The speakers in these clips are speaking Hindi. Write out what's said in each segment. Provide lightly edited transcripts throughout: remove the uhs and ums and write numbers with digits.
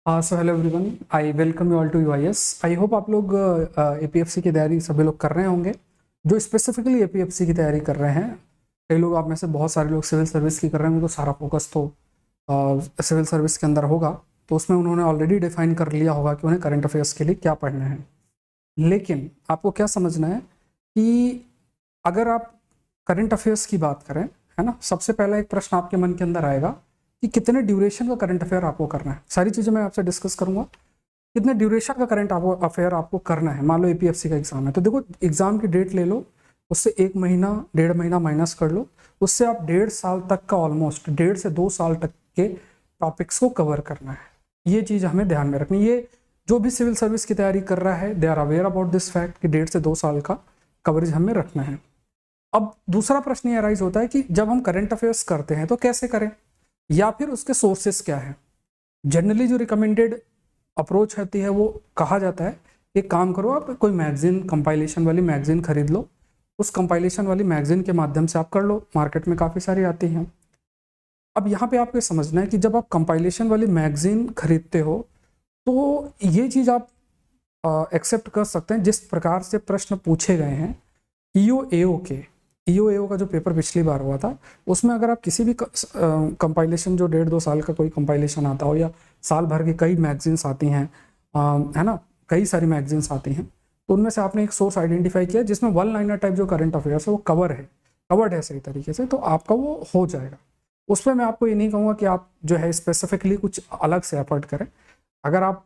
So hello everyone, I welcome you all to UIS. I hope आप लोग एपीएफसी की तैयारी सभी लोग कर रहे होंगे। जो स्पेसिफिकली एपीएफसी की तैयारी कर रहे हैं, कई लोग आप में से बहुत सारे लोग सिविल सर्विस की कर रहे हैं, उनको सारा फोकस तो सिविल सर्विस के अंदर होगा। तो उसमें उन्होंने ऑलरेडी डिफाइन कर लिया होगा कि उन्हें करंट अफेयर्स के लिए क्या पढ़ना है। लेकिन आपको क्या समझना है कि अगर आप करंट अफेयर्स की बात करें, है ना, सबसे पहला एक प्रश्न आपके मन के अंदर आएगा कि कितने ड्यूरेशन का करंट अफेयर आपको करना है। सारी चीज़ें मैं आपसे डिस्कस करूंगा। कितने ड्यूरेशन का करंट अफेयर आपको करना है। मान लो एपीएफसी का एग्जाम है, तो देखो एग्जाम की डेट ले लो, उससे 1 महीना 1.5 महीना माइनस कर लो, उससे आप 1.5 साल तक का, ऑलमोस्ट 1.5 से 2 साल तक के टॉपिक्स को कवर करना है। ये चीज़ हमें ध्यान में रखनी। ये जो भी सिविल सर्विस की तैयारी कर रहा है, they are aware about this fact कि 1.5 से 2 साल का कवरेज हमें रखना है। अब दूसरा प्रश्न ये अराइज होता है कि जब हम करंट अफेयर्स करते हैं तो कैसे करें, या फिर उसके सोर्सेस क्या है। जनरली जो रिकमेंडेड अप्रोच होती है वो कहा जाता है एक काम करो, आप कोई मैगजीन, कंपाइलेशन वाली मैगजीन खरीद लो, उस कंपाइलेशन वाली मैगजीन के माध्यम से आप कर लो। मार्केट में काफ़ी सारी आती हैं। अब यहाँ पे आपको समझना है कि जब आप कंपाइलेशन वाली मैगजीन खरीदते हो तो ये चीज़ आप एक्सेप्ट कर सकते हैं जिस प्रकार से प्रश्न पूछे गए हैं ईओएओ के। ईओएओ का जो पेपर पिछली बार हुआ था, उसमें अगर आप किसी भी कंपाइलेशन, जो 1.5-2 साल का कोई कंपाइलेशन आता हो, या साल भर की कई मैगजीन्स आती हैं, है ना, कई सारी मैगजीन्स आती हैं, तो उनमें से आपने एक सोर्स आइडेंटिफाई किया जिसमें 1 लाइनर टाइप जो करंट अफेयर्स है वो कवर्ड है सही तरीके से, तो आपका वो हो जाएगा। उसमें मैं आपको ये नहीं कहूँगा कि आप जो है स्पेसिफिकली कुछ अलग से एफर्ट करें। अगर आप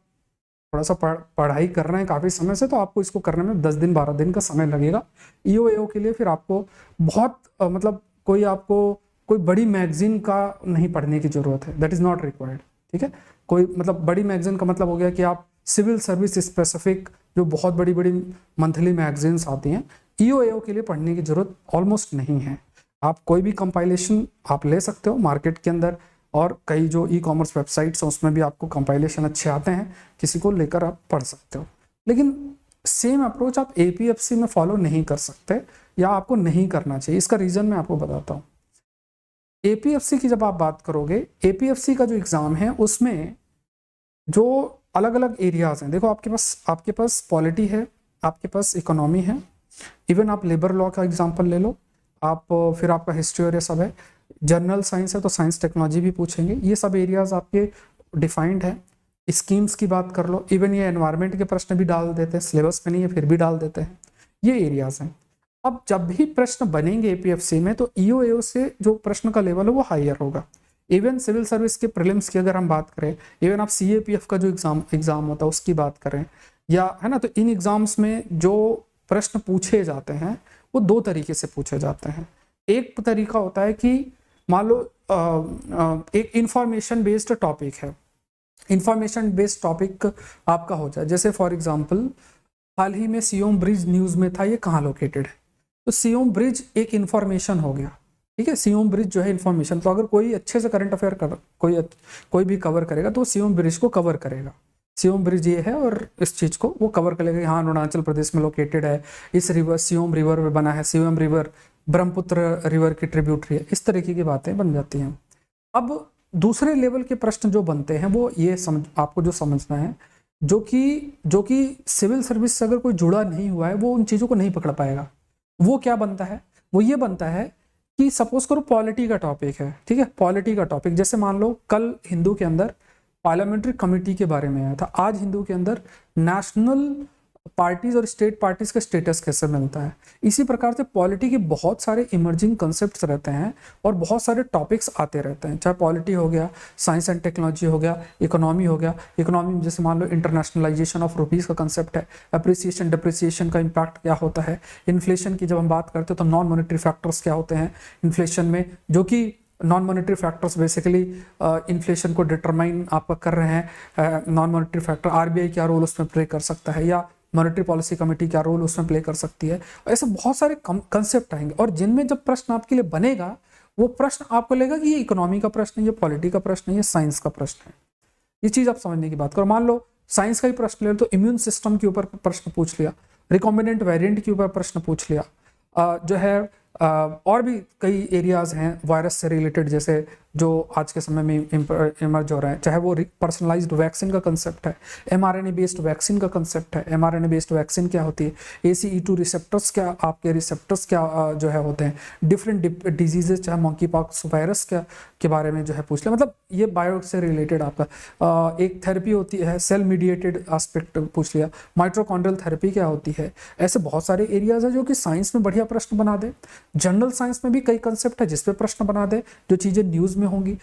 थोड़ा सा पढ़ाई कर रहे हैं काफ़ी समय से, तो आपको इसको करने में 10 दिन 12 दिन का समय लगेगा। ईओएओ के लिए फिर आपको बहुत मतलब कोई बड़ी मैगजीन का नहीं पढ़ने की ज़रूरत है, दैट इज़ नॉट रिक्वायर्ड। ठीक है, कोई मतलब बड़ी मैगजीन का मतलब हो गया कि आप सिविल सर्विस स्पेसिफिक जो बहुत बड़ी बड़ी मंथली मैगजीन्स आती हैं, ईओएओ के लिए पढ़ने की ज़रूरत ऑलमोस्ट नहीं है। आप कोई भी कंपाइलेशन आप ले सकते हो मार्केट के अंदर, और कई जो ई कॉमर्स वेबसाइट्स हैं उसमें भी आपको कंपाइलेशन अच्छे आते हैं, किसी को लेकर आप पढ़ सकते हो। लेकिन सेम अप्रोच आप एपीएफसी में फॉलो नहीं कर सकते, या आपको नहीं करना चाहिए। इसका रीज़न मैं आपको बताता हूँ। एपीएफसी की जब आप बात करोगे, एपीएफसी का जो एग्ज़ाम है उसमें जो अलग अलग एरियाज हैं, देखो आपके पास पॉलिटी है, आपके पास इकोनॉमी है, इवन आप लेबर लॉ का एग्जाम्पल ले लो, आप फिर आपका हिस्ट्री और ये सब है। जनरल साइंस है तो साइंस टेक्नोलॉजी भी पूछेंगे। ये सब एरियाज आपके डिफाइंड है। स्कीम्स की बात कर लो, इवन ये एनवायरनमेंट के प्रश्न भी डाल देते हैं, सिलेबस में नहीं है फिर भी डाल देते हैं। ये एरियाज हैं। अब जब भी प्रश्न बनेंगे एपीएफसी में, तो ईओएओ से जो प्रश्न का लेवल है वो हायर होगा। इवन सिविल सर्विस के प्रीलिम्स की अगर हम बात करें, इवन आप सीएपीएफ का जो एग्जाम होता है उसकी बात करें, या है ना, तो इन एग्जाम्स में जो प्रश्न पूछे जाते हैं वो 2 तरीके से पूछे जाते हैं। एक तरीका होता है कि मान लो एक इंफॉर्मेशन बेस्ड टॉपिक है, इंफॉर्मेशन बेस्ड टॉपिक आपका हो जाए, जैसे फॉर एग्जांपल हाल ही में सियोम ब्रिज न्यूज़ में था, ये कहाँ लोकेटेड है, तो सियोम ब्रिज एक इंफॉर्मेशन हो गया। ठीक है, सियोम ब्रिज जो है इंफॉर्मेशन, तो अगर कोई अच्छे से करंट अफेयर कोई भी कवर करेगा तो सियोम ब्रिज को कवर करेगा। सियोम ब्रिज ये है और इस चीज़ को वो कवर करेगा, यहाँ अरुणाचल प्रदेश में लोकेटेड है, इस रिवर सियोम रिवर में बना है, सियोम रिवर ब्रह्मपुत्र रिवर की ट्रिब्यूटरी है, इस तरीके की बातें बन जाती हैं। अब दूसरे लेवल के प्रश्न जो बनते हैं वो ये आपको जो समझना है, जो कि सिविल सर्विस से अगर कोई जुड़ा नहीं हुआ है वो उन चीज़ों को नहीं पकड़ पाएगा। वो क्या बनता है, वो ये बनता है कि सपोज करो पॉलिटी का टॉपिक है, ठीक है, पॉलिटी का टॉपिक, जैसे मान लो कल हिंदू के अंदर पार्लियामेंट्री कमेटी के बारे में आया था, आज हिंदू के अंदर नेशनल पार्टीज और स्टेट पार्टीज का स्टेटस कैसे मिलता है। इसी प्रकार से पॉलिटी के बहुत सारे इमर्जिंग कंसेप्ट्स रहते हैं और बहुत सारे टॉपिक्स आते रहते हैं, चाहे पॉलिटी हो गया, साइंस एंड टेक्नोलॉजी हो गया, इकोनॉमी हो गया। इकोनॉमी में जैसे मान लो इंटरनेशनलाइजेशन ऑफ रुपीज़ का कंसेप्ट है, अप्रिसिएशन डिप्रिसिएशन का इम्पैक्ट क्या होता है, इन्फ्लेशन की जब हम बात करते हैं तो नॉन मॉनेटरी फैक्टर्स क्या होते हैं इन्फ्लेशन में, जो कि non monetary factors basically inflation को डिटरमाइन आपका कर रहे हैं। नॉन मॉनेटरी फैक्टर आरबीआई क्या रोल उसमें प्ले कर सकता है, या मॉनेटरी पॉलिसी कमेटी क्या रोल उसमें प्ले कर सकती है। ऐसे बहुत सारे कंसेप्ट आएंगे, और जिनमें जब प्रश्न आपके लिए बनेगा वो प्रश्न आपको लगेगा कि ये इकोनॉमी का प्रश्न है, ये पॉलिटी का प्रश्न है, ये साइंस का प्रश्न है। ये चीज़ आप समझने की बात करो। मान लो साइंस का ही प्रश्न ले तो इम्यून सिस्टम के ऊपर प्रश्न पूछ लिया, रिकॉम्बिनेंट वेरिएंट के ऊपर प्रश्न पूछ लिया, जो है और भी कई एरियाज हैं वायरस से रिलेटेड, जैसे जो आज के समय में इमर्ज हो रहे हैं, चाहे वो पर्सनलाइज्ड वैक्सीन का कंसेप्ट है, एमआरएनए बेस्ड वैक्सीन का कंसेप्ट है। एमआरएनए बेस्ड वैक्सीन क्या होती है, ACE2 रिसेप्टर्स क्या, आपके रिसेप्टर्स क्या जो है होते हैं, डिफरेंट डिजीजेज चाहे मंकी पॉक्स वायरस के बारे में जो है पूछ ले। मतलब ये बायो से रिलेटेड आपका एक थेरेपी होती है, सेल मीडिएटेड एस्पेक्ट पूछ लिया, माइटोकॉन्ड्रियल थेरेपी क्या होती है। ऐसे बहुत सारे एरियाज है जो कि साइंस में बढ़िया प्रश्न बना दे। जनरल साइंस में भी कई कंसेप्ट है जिसपे प्रश्न बना दे, जो चीजें न्यूज में होंगी।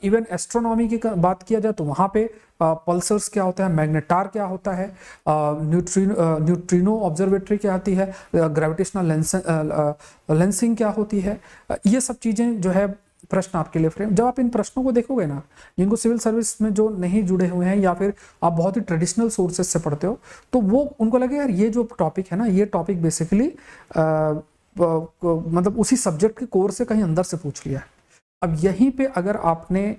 इवन एस्ट्रोनॉमी की बात किया जाए तो वहां पे पल्सर्स क्या होता है, मैग्नेटार क्या होता है, न्यूट्रिनो ऑब्जर्वेटरी क्या होती है, ग्रेविटेशनल लेंसिंग क्या होती है। ये सब चीजें जो है प्रश्न आपके लिए फ्रेम। जब आप इन प्रश्नों को देखोगे ना, जिनको सिविल सर्विस में जो नहीं जुड़े हुए हैं या फिर आप बहुत ही ट्रेडिशनल सोर्सेज से पढ़ते हो, तो वो उनको लगे यार ये जो टॉपिक है ना, ये टॉपिक बेसिकली मतलब उसी सब्जेक्ट के कोर से कहीं अंदर से पूछ लिया है। अब यहीं पे अगर आपने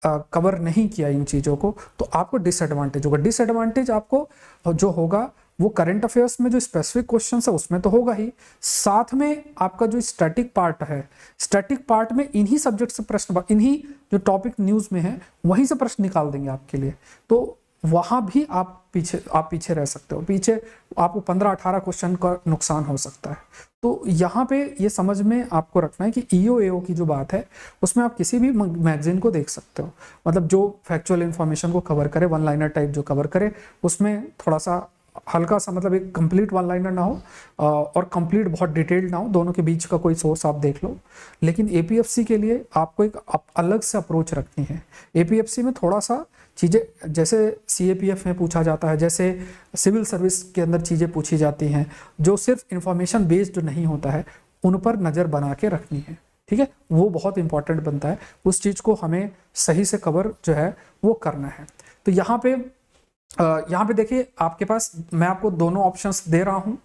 कवर नहीं किया इन चीज़ों को तो आपको डिसएडवांटेज होगा। डिसएडवांटेज आपको जो होगा वो करंट अफेयर्स में जो स्पेसिफिक क्वेश्चन है उसमें तो होगा ही, साथ में आपका जो स्टैटिक पार्ट है, स्टैटिक पार्ट में इन्हीं सब्जेक्ट से प्रश्न, इन्हीं जो टॉपिक न्यूज़ में है वहीं से प्रश्न निकाल देंगे आपके लिए। तो वहाँ भी आप पीछे रह सकते हो, पीछे आपको 15-18 क्वेश्चन का नुकसान हो सकता है। तो यहाँ पे ये समझ में आपको रखना है कि EO की जो बात है उसमें आप किसी भी मैगजीन को देख सकते हो, मतलब जो फैक्चुअल इन्फॉर्मेशन को कवर करे, वन लाइनर टाइप जो कवर करे, उसमें थोड़ा सा हल्का सा, मतलब एक कंप्लीट वन लाइनर ना हो और कंप्लीट बहुत डिटेल्ड ना हो, दोनों के बीच का कोई सोर्स आप देख लो। लेकिन APFC के लिए आपको एक अलग से अप्रोच रखनी है। APFC में थोड़ा सा चीज़ें जैसे CAPF में पूछा जाता है, जैसे सिविल सर्विस के अंदर चीज़ें पूछी जाती हैं, जो सिर्फ इंफॉर्मेशन बेस्ड जो नहीं होता है उन पर नज़र बना के रखनी है। ठीक है, वो बहुत इंपॉर्टेंट बनता है, उस चीज़ को हमें सही से कवर जो है वो करना है। तो यहाँ पे देखिए आपके पास मैं आपको दोनों ऑप्शंस दे रहा हूँ।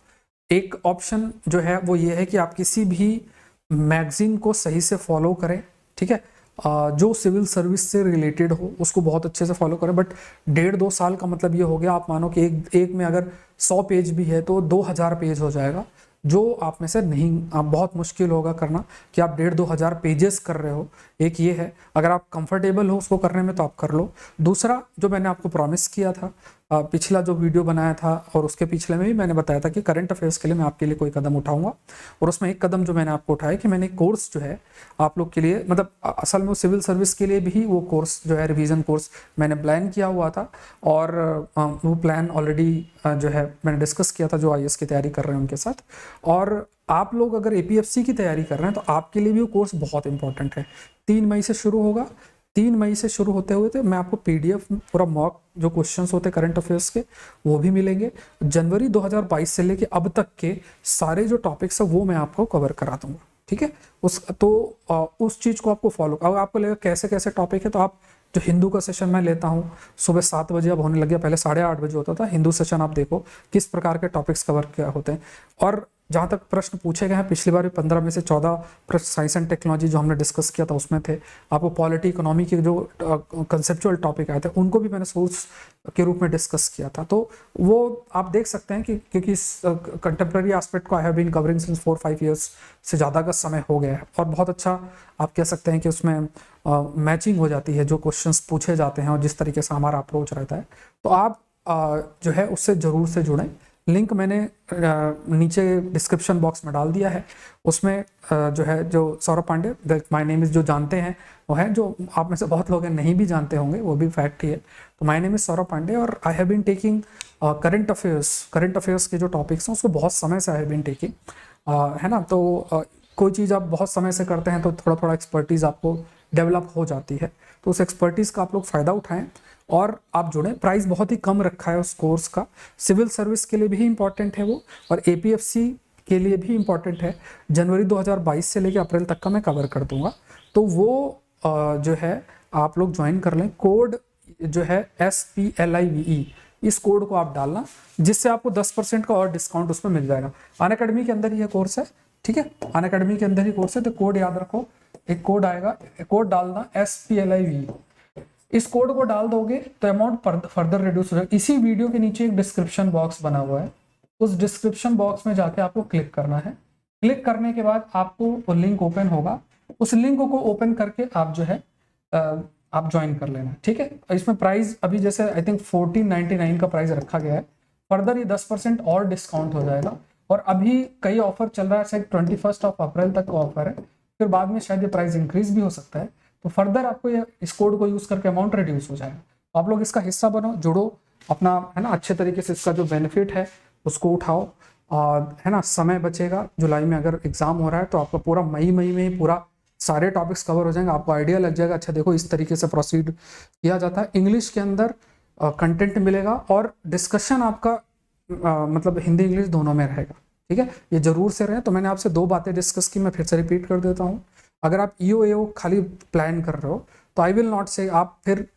एक ऑप्शन जो है वो ये है कि आप किसी भी मैगजीन को सही से फॉलो करें, ठीक है, जो सिविल सर्विस से रिलेटेड हो उसको बहुत अच्छे से फॉलो करें। बट 1.5-2 साल का मतलब ये हो गया, आप मानो कि एक में अगर 100 पेज भी है तो 2000 पेज हो जाएगा, जो आप में से नहीं, आप बहुत मुश्किल होगा करना कि आप 1.5-2 हज़ार पेजेस कर रहे हो। एक ये है, अगर आप कंफर्टेबल हो उसको करने में तो आप कर लो। दूसरा जो मैंने आपको प्रॉमिस किया था, पिछला जो वीडियो बनाया था और उसके पिछले में भी मैंने बताया था कि करंट अफेयर्स के लिए मैं आपके लिए कोई कदम उठाऊंगा, और उसमें एक कदम जो मैंने आपको उठाया कि मैंने कोर्स जो है आप लोग के लिए, मतलब असल में वो सिविल सर्विस के लिए भी वो कोर्स जो है रिवीजन कोर्स मैंने प्लान किया हुआ था, और वो प्लान ऑलरेडी जो है मैंने डिस्कस किया था जो IAS की तैयारी कर रहे हैं उनके साथ। और आप लोग अगर APFC की तैयारी कर रहे हैं तो आपके लिए भी वो कोर्स बहुत इंपॉर्टेंट है। 3 मई से शुरू होगा, 3 मई से शुरू होते हुए तो मैं आपको PDF पूरा मॉक जो क्वेश्चंस होते हैं करंट अफेयर्स के वो भी मिलेंगे। जनवरी 2022 से लेके अब तक के सारे जो टॉपिक्स है वो मैं आपको कवर करा दूंगा, ठीक है। उस चीज़ को आपको फॉलो, अगर आपको लगेगा कैसे कैसे टॉपिक है, तो आप जो हिंदू का सेशन मैं लेता हूँ सुबह 7 बजे, अब होने लग गया, पहले 8:30 बजे होता था। हिंदू सेशन आप देखो किस प्रकार के टॉपिक्स कवर क्या होते हैं। और जहाँ तक प्रश्न पूछे गए हैं, पिछली बार भी 15 में से 14 प्रश्न साइंस एंड टेक्नोलॉजी जो हमने डिस्कस किया था उसमें थे। आपको पॉलिटी इकोनॉमी के जो कंसेप्चुअल टॉपिक आए थे उनको भी मैंने सोर्स के रूप में डिस्कस किया था, तो वो आप देख सकते हैं कि क्योंकि इस कंटेम्प्रेरी एस्पेक्ट को I have been covering since 4-5 years से ज़्यादा का समय हो गया है, और बहुत अच्छा आप कह सकते हैं कि उसमें मैचिंग हो जाती है जो क्वेश्चंस पूछे जाते हैं और जिस तरीके से हमारा अप्रोच रहता है। तो आप जो है उससे ज़रूर से जुड़ें। लिंक मैंने नीचे डिस्क्रिप्शन बॉक्स में डाल दिया है, उसमें जो है जो Saurabh Pandey my name is जो जानते हैं वो है, जो आप में से बहुत लोग हैं नहीं भी जानते होंगे वो भी फैक्ट ही है। तो my name is Saurabh Pandey और I have been taking current affairs के जो टॉपिक्स हैं उसको बहुत समय से आई हैव बीन टेकिंग, है ना। तो कोई चीज़ आप बहुत समय से करते हैं तो थोड़ा थोड़ा एक्सपर्टीज़ आपको डेवलप हो जाती है, तो उस एक्सपर्टीज़ का आप लोग फ़ायदा उठाएं और आप जुड़ें। प्राइस बहुत ही कम रखा है उस कोर्स का, सिविल सर्विस के लिए भी इम्पॉर्टेंट है वो, और APFC के लिए भी इम्पॉर्टेंट है। जनवरी 2022 से लेकर अप्रैल तक का मैं कवर कर दूंगा, तो वो जो है आप लोग ज्वाइन कर लें। कोड जो है SPLIVE, इस कोड को आप डालना, जिससे आपको 10% का और डिस्काउंट उसमें मिल जाएगा। अनअकैडमी के अंदर ही कोर्स है, ठीक है, अनअकैडमी के अंदर ही कोर्स है, तो कोड याद रखो, एक कोड आएगा, कोड डालना SPLIVE। इस कोड को डाल दोगे तो अमाउंट फर्दर रिड्यूस हो जाएगा। इसी वीडियो के नीचे एक डिस्क्रिप्शन बॉक्स बना हुआ है, उस डिस्क्रिप्शन बॉक्स में जाके आपको क्लिक करना है। क्लिक करने के बाद आपको वो लिंक ओपन होगा, उस लिंक को ओपन करके आप जो है आप ज्वाइन कर लेना, ठीक है। इसमें प्राइस अभी जैसे आई थिंक 1499 का प्राइस रखा गया है, फर्दर ये 10% और डिस्काउंट हो जाएगा। और अभी कई ऑफर चल रहा है, शायद 21 अप्रैल तक का ऑफर है, फिर बाद में शायद ये प्राइस इंक्रीज भी हो सकता है। तो फर्दर आपको ये इस कोड को यूज करके अमाउंट रिड्यूस हो जाएगा। आप लोग इसका हिस्सा बनो, जुड़ो, अपना है ना अच्छे तरीके से इसका जो बेनिफिट है उसको उठाओ, और है ना समय बचेगा। जुलाई में अगर एग्जाम हो रहा है तो आपका पूरा मई में ही पूरा सारे टॉपिक्स कवर हो जाएंगे, आपको आइडिया लग जाएगा। अच्छा देखो इस तरीके से प्रोसीड किया जाता है। इंग्लिश के अंदर कंटेंट मिलेगा और डिस्कशन आपका मतलब हिंदी इंग्लिश दोनों में रहेगा, ठीक है। ये जरूर से रहे। तो मैंने आपसे 2 बातें डिस्कस की, मैं फिर से रिपीट कर देता हूँ। अगर आप EO खाली प्लान कर रहे हो तो आई विल नॉट से आप फिर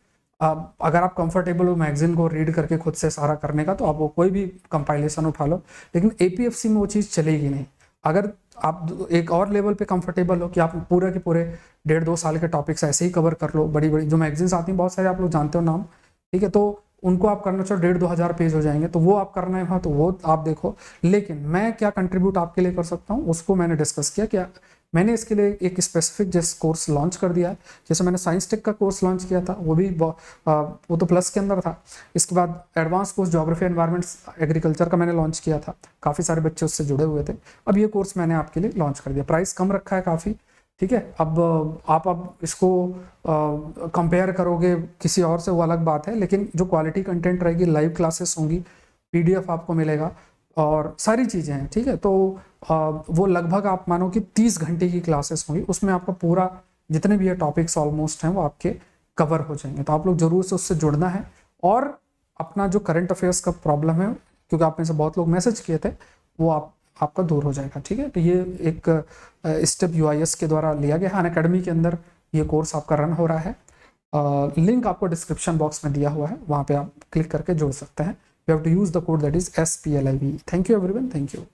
अगर आप कंफर्टेबल हो मैगजीन को रीड करके खुद से सारा करने का, तो आप वो कोई भी कंपाइलेशन उठा लो, लेकिन APFC में वो चीज़ चलेगी नहीं। अगर आप एक और लेवल पे कंफर्टेबल हो कि आप पूरे के पूरे 1.5-2 साल के टॉपिक्स ऐसे ही कवर कर लो, बड़ी बड़ी जो मैगजीन्स आती हैं बहुत सारे, आप लोग जानते हो नाम, ठीक है, तो उनको आप करना चाहो 1.5-2 हज़ार पेज हो जाएंगे, तो वो आप करना है तो वो आप देखो। लेकिन मैं क्या कंट्रीब्यूट आपके लिए कर सकता हूँ उसको मैंने डिस्कस किया। क्या मैंने इसके लिए एक स्पेसिफिक जैसे कोर्स लॉन्च कर दिया है, जैसे मैंने साइंस टेक का कोर्स लॉन्च किया था, वो भी वो तो प्लस के अंदर था। इसके बाद advance course geography environments agriculture का मैंने लॉन्च किया था, काफ़ी सारे बच्चे उससे जुड़े हुए थे। अब ये कोर्स मैंने आपके लिए लॉन्च कर दिया, प्राइस कम रखा है काफ़ी, ठीक है। अब आप इसको कंपेयर करोगे किसी और से वो अलग बात है, लेकिन जो क्वालिटी कंटेंट रहेगी, लाइव क्लासेस होंगी, PDF आपको मिलेगा और सारी चीज़ें हैं, ठीक है। तो वो लगभग आप मानो कि 30 घंटे की क्लासेस होंगी, उसमें आपका पूरा जितने भी ये टॉपिक्स ऑलमोस्ट हैं वो आपके कवर हो जाएंगे। तो आप लोग जरूर से उससे जुड़ना है। और अपना जो करंट अफेयर्स का प्रॉब्लम है, क्योंकि आप में से बहुत लोग मैसेज किए थे, वो आपका दूर हो जाएगा, ठीक है। तो ये एक स्टेप UIS के द्वारा लिया गया है। अनअकैडमी के अंदर ये कोर्स आपका रन हो रहा है। लिंक आपको डिस्क्रिप्शन बॉक्स में दिया हुआ है, वहाँ पे आप क्लिक करके जुड़ सकते हैं। You have to use the code that is SPLIV. Thank you everyone. Thank you.